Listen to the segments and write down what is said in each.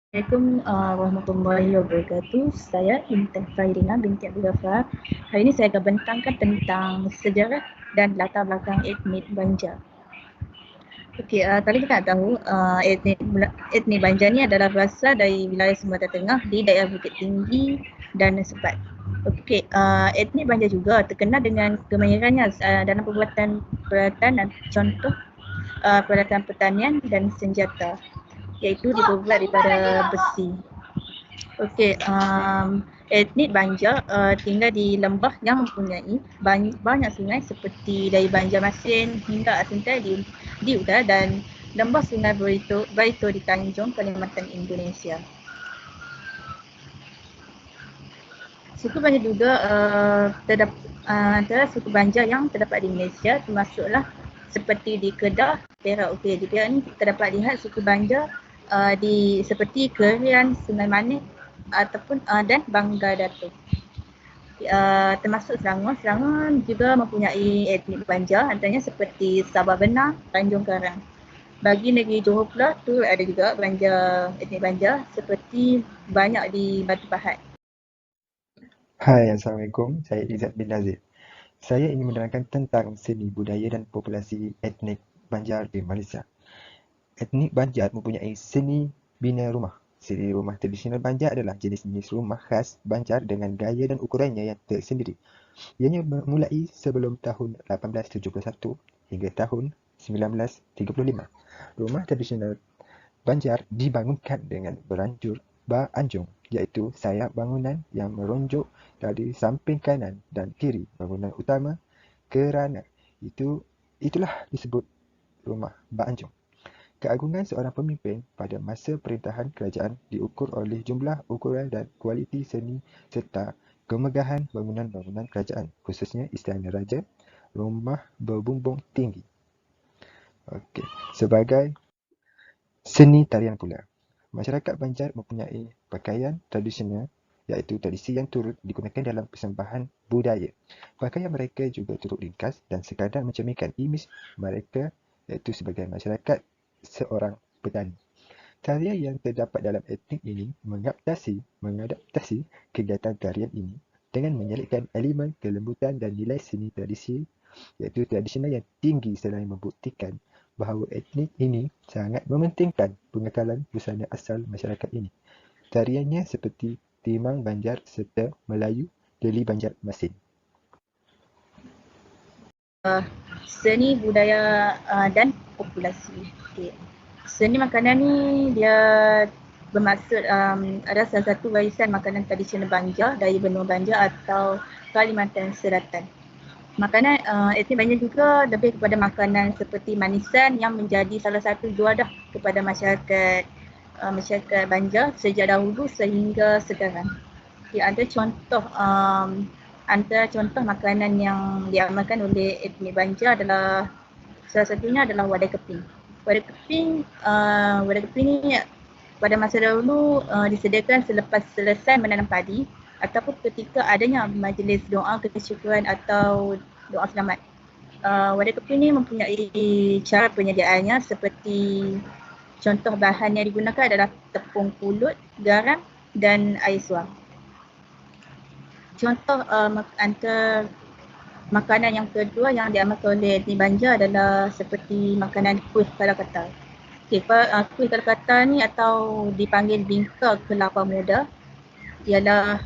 Assalamualaikum warahmatullahi wabarakatuh. Saya Intan Fairina binti Abu Ghafar. Hari ini saya akan bentangkan tentang sejarah dan latar belakang etnik Banjar. Okey, tadi kita nak tahu etnik Banjar ni adalah berasal dari wilayah Sumatera Tengah di daerah Bukit Tinggi dan Sepat. Okey, etnik Banjar juga terkenal dengan kemahirannya dalam peralatan dan contoh peralatan pertanian dan senjata, iaitu dibuat daripada besi. Okey, etnik Banjar tinggal di lembah yang mempunyai banyak sungai seperti dari Banjarmasin hingga Asintai di utara dan lembah Sungai Barito di Tanjung, Kalimantan, Indonesia. Suku Banjar juga antara suku Banjar yang terdapat di Malaysia termasuklah seperti di Kedah, Perak. Okey, di Perak ni kita dapat lihat suku Banjar di seperti Kerian, Sungai Manik ataupun dan Bangga Datuk. Termasuk Selangor. Selangor juga mempunyai etnik Banjar, antaranya seperti Sabah Benang, Tanjung Karang. Bagi negeri Johor pula tu ada juga etnik Banjar seperti banyak di Batu Pahat. Hai, Assalamualaikum. Saya Izzat bin Nazir. Saya ingin menerangkan tentang seni budaya dan populasi etnik Banjar di Malaysia. Etnik Banjar mempunyai seni bina rumah. Seni rumah tradisional Banjar adalah jenis-jenis rumah khas Banjar dengan gaya dan ukurannya yang tersendiri. Ianya bermulai sebelum tahun 1871 hingga tahun 1935. Rumah tradisional Banjar dibangunkan dengan beranjur ba-anjung, iaitu sayap bangunan yang meronjok dari samping kanan dan kiri bangunan utama kerana itulah disebut rumah ba-anjung. Keagungan seorang pemimpin pada masa perintahan kerajaan diukur oleh jumlah, ukuran dan kualiti seni serta kemegahan bangunan-bangunan kerajaan, khususnya Istana Raja, rumah berbumbung tinggi. Okey, sebagai seni tarian pula. Masyarakat Banjar mempunyai pakaian tradisional iaitu tradisi yang turut digunakan dalam persembahan budaya. Pakaian mereka juga turut ringkas dan sekadar mencerminkan imej mereka iaitu sebagai masyarakat seorang petani. Tarian yang terdapat dalam etnik ini mengadaptasi kegiatan tarian ini dengan menyelipkan elemen kelembutan dan nilai seni tradisi iaitu tradisional yang tinggi selain membuktikan bahawa etnik ini sangat mementingkan pengekalan busana asal masyarakat ini. Tariannya seperti Timang Banjar serta Melayu Deli Banjarmasin. Seni budaya dan populasi. Okay. Seni makanan ni dia bermaksud ada salah satu warisan makanan tradisional Banjar dari benua Banjar atau Kalimantan Selatan. Makanan etnik Banjar juga lebih kepada makanan seperti manisan yang menjadi salah satu juadah kepada masyarakat Banjar sejak dahulu sehingga sekarang. Okay, antara contoh makanan yang diamalkan oleh etnik Banjar adalah salah satunya adalah wadai keping. Wadai keping ni pada masa dahulu disediakan selepas selesai menanam padi ataupun ketika adanya majlis doa kesyukuran atau doa selamat. Wadai keping ni mempunyai cara penyediaannya seperti contoh bahan yang digunakan adalah tepung pulut, garam dan air suam. Contoh antara makanan yang kedua yang diamalkan oleh etnik Banjar adalah seperti makanan kuih kalakata. Okay, kuih kalakata ni atau dipanggil bingka kelapa muda ialah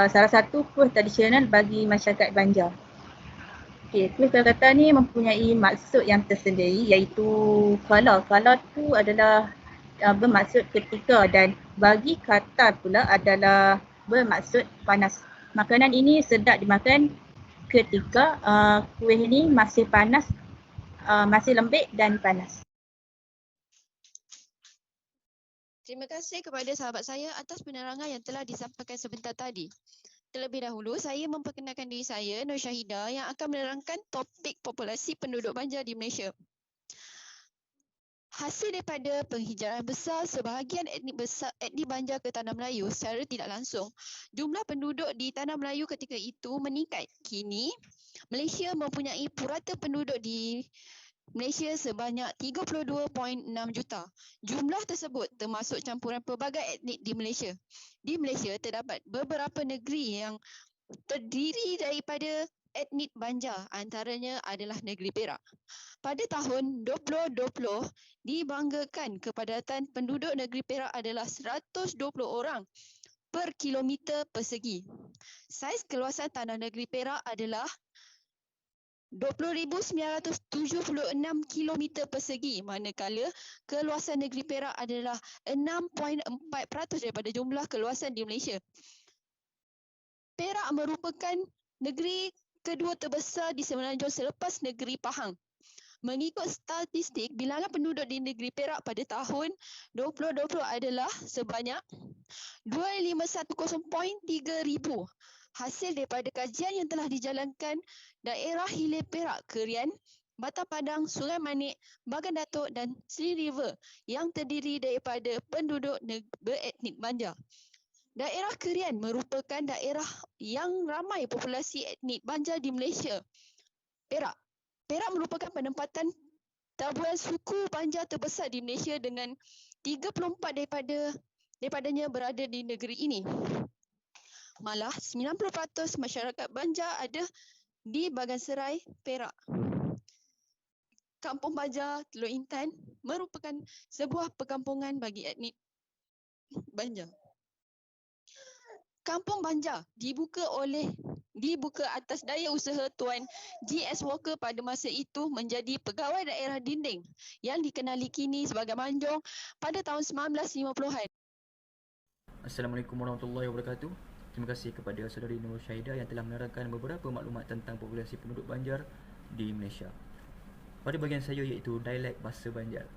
salah satu kuih tradisional bagi masyarakat Banjar. Okay, kuih kalakata ni mempunyai maksud yang tersendiri iaitu kala. Kala tu adalah bermaksud ketika dan bagi kata pula adalah bermaksud panas. Makanan ini sedap dimakan ketika kuih ni masih panas, masih lembik dan panas. Terima kasih kepada sahabat saya atas penerangan yang telah disampaikan sebentar tadi. Terlebih dahulu, saya memperkenalkan diri saya, Nur Syahidah, yang akan menerangkan topik populasi penduduk Banjar di Malaysia. Hasil daripada penghijraan besar sebahagian etnik Banjar ke Tanah Melayu secara tidak langsung, jumlah penduduk di Tanah Melayu ketika itu meningkat. Kini, Malaysia mempunyai purata penduduk di Malaysia sebanyak 32.6 juta. Jumlah tersebut termasuk campuran pelbagai etnik di Malaysia. Di Malaysia terdapat beberapa negeri yang terdiri daripada etnik Banjar, antaranya adalah negeri Perak. Pada tahun 2020, dibanggakan kepadatan penduduk negeri Perak adalah 120 orang per kilometer persegi. Saiz keluasan tanah negeri Perak adalah 20,976 km persegi, manakala keluasan negeri Perak adalah 6.4% daripada jumlah keluasan di Malaysia. Perak merupakan negeri kedua terbesar di Semenanjung selepas negeri Pahang. Mengikut statistik, bilangan penduduk di negeri Perak pada tahun 2020 adalah sebanyak 2510.3 ribu. Hasil daripada kajian yang telah dijalankan daerah Hilir Perak, Kerian, Batam Padang, Sungai Manik, Bagan Datuk dan Seri River yang terdiri daripada penduduk beretnik Banjar. Daerah Kerian merupakan daerah yang ramai populasi etnik Banjar di Malaysia. Perak merupakan penempatan taburan suku Banjar terbesar di Malaysia dengan 34 daripadanya berada di negeri ini. Malah 90% masyarakat Banjar ada di Bagan Serai, Perak. Kampung Banjar Teluk Intan merupakan sebuah perkampungan bagi etnik Banjar. Kampung Banjar dibuka atas daya usaha Tuan G.S. Walker pada masa itu menjadi pegawai daerah dinding yang dikenali kini sebagai Manjong pada tahun 1950-an. Assalamualaikum warahmatullahi wabarakatuh. Terima kasih kepada saudari Nur Syahidah yang telah menerangkan beberapa maklumat tentang populasi penduduk Banjar di Malaysia. Pada bahagian saya iaitu dialek bahasa Banjar.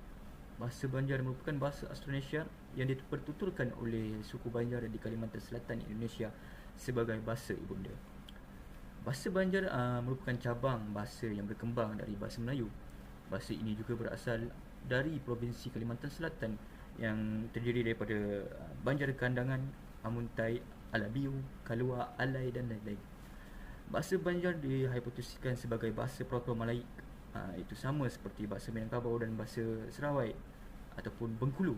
Bahasa Banjar merupakan bahasa Austronesia yang dipertuturkan oleh suku Banjar di Kalimantan Selatan Indonesia sebagai bahasa ibunda. Bahasa Banjar merupakan cabang bahasa yang berkembang dari bahasa Melayu. Bahasa ini juga berasal dari Provinsi Kalimantan Selatan yang terdiri daripada Banjar Kandangan, Amuntai, Alabiu, Kalua, Alai dan lain-lain. Bahasa Banjar dihipotesiskan sebagai bahasa Proto-Malaik, itu sama seperti bahasa Minangkabau dan bahasa Serawai ataupun Bengkulu.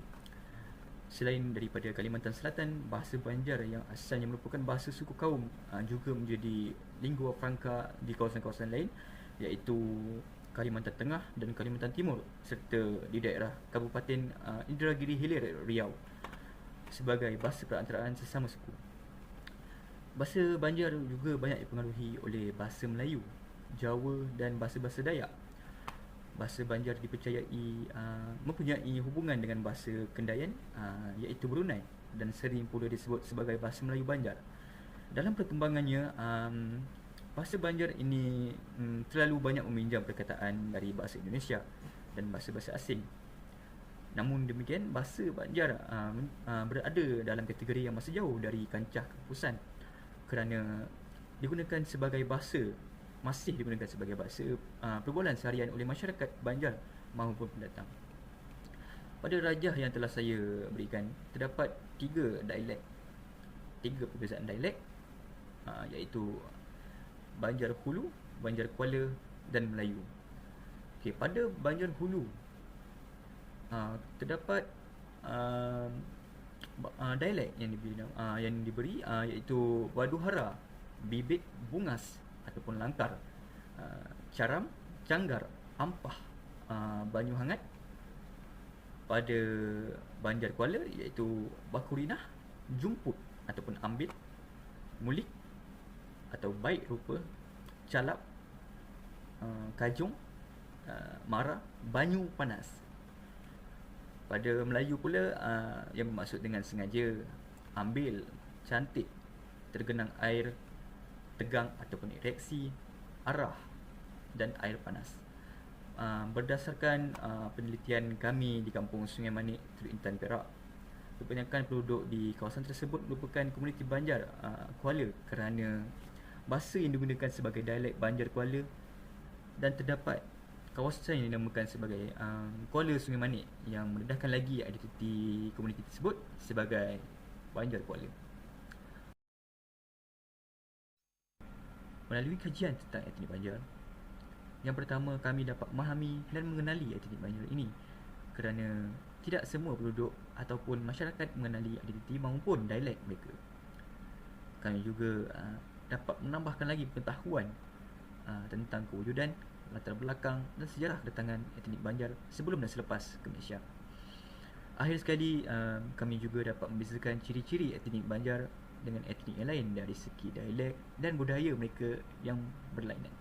Selain daripada Kalimantan Selatan, bahasa Banjar yang asalnya merupakan bahasa suku kaum juga menjadi lingua franca di kawasan-kawasan lain iaitu Kalimantan Tengah dan Kalimantan Timur serta di daerah Kabupaten Indragiri Hilir, Riau sebagai bahasa perantaraan sesama suku. Bahasa Banjar juga banyak dipengaruhi oleh bahasa Melayu, Jawa dan bahasa-bahasa Dayak. Bahasa Banjar dipercayai mempunyai hubungan dengan bahasa Kendayan iaitu Brunei dan sering pula disebut sebagai bahasa Melayu Banjar. Dalam perkembangannya, bahasa Banjar ini terlalu banyak meminjam perkataan dari bahasa Indonesia dan bahasa-bahasa asing. Namun demikian, bahasa Banjar berada dalam kategori yang masih jauh dari kancah kehapusan kerana masih digunakan sebagai bahasa perbualan seharian oleh masyarakat Banjar maupun pendatang. Pada rajah yang telah saya berikan, terdapat tiga perbezaan dialek iaitu Banjar Hulu, Banjar Kuala dan Melayu. Okey, pada Banjar Hulu terdapat dialek yang diberi iaitu Waduhara, Bibik, Bungas ataupun Langkar, Caram, Canggar, Ampah, Banyu Hangat. Pada Banjar Kuala iaitu Bakurinah, Jumput ataupun Ambit, Mulik atau Baik Rupa, Calap, Kajong, Mara, Banyu Panas. Pada Melayu pula yang bermaksud dengan sengaja, ambil, cantik, tergenang air, tegang ataupun ereksi, arah dan air panas. Berdasarkan penelitian kami di kampung Sungai Manik, Teluk Intan, Perak, kebanyakan penduduk di kawasan tersebut merupakan komuniti Banjar Kuala kerana bahasa yang digunakan sebagai dialek Banjar Kuala, dan terdapat kawasan yang dinamakan sebagai Kuala Sungai Manik yang mendedahkan lagi identiti komuniti tersebut sebagai Banjar Kuala. Melalui kajian tentang etnik Banjar, Yang pertama, kami dapat memahami dan mengenali etnik Banjar ini kerana tidak semua penduduk ataupun masyarakat mengenali identiti maupun dialek mereka. Kami juga dapat menambahkan lagi pengetahuan tentang kewujudan, latar belakang dan sejarah kedatangan etnik Banjar sebelum dan selepas ke Malaysia. Akhir sekali, kami juga dapat membezakan ciri-ciri etnik Banjar dengan etnik yang lain dari segi dialek dan budaya mereka yang berlainan.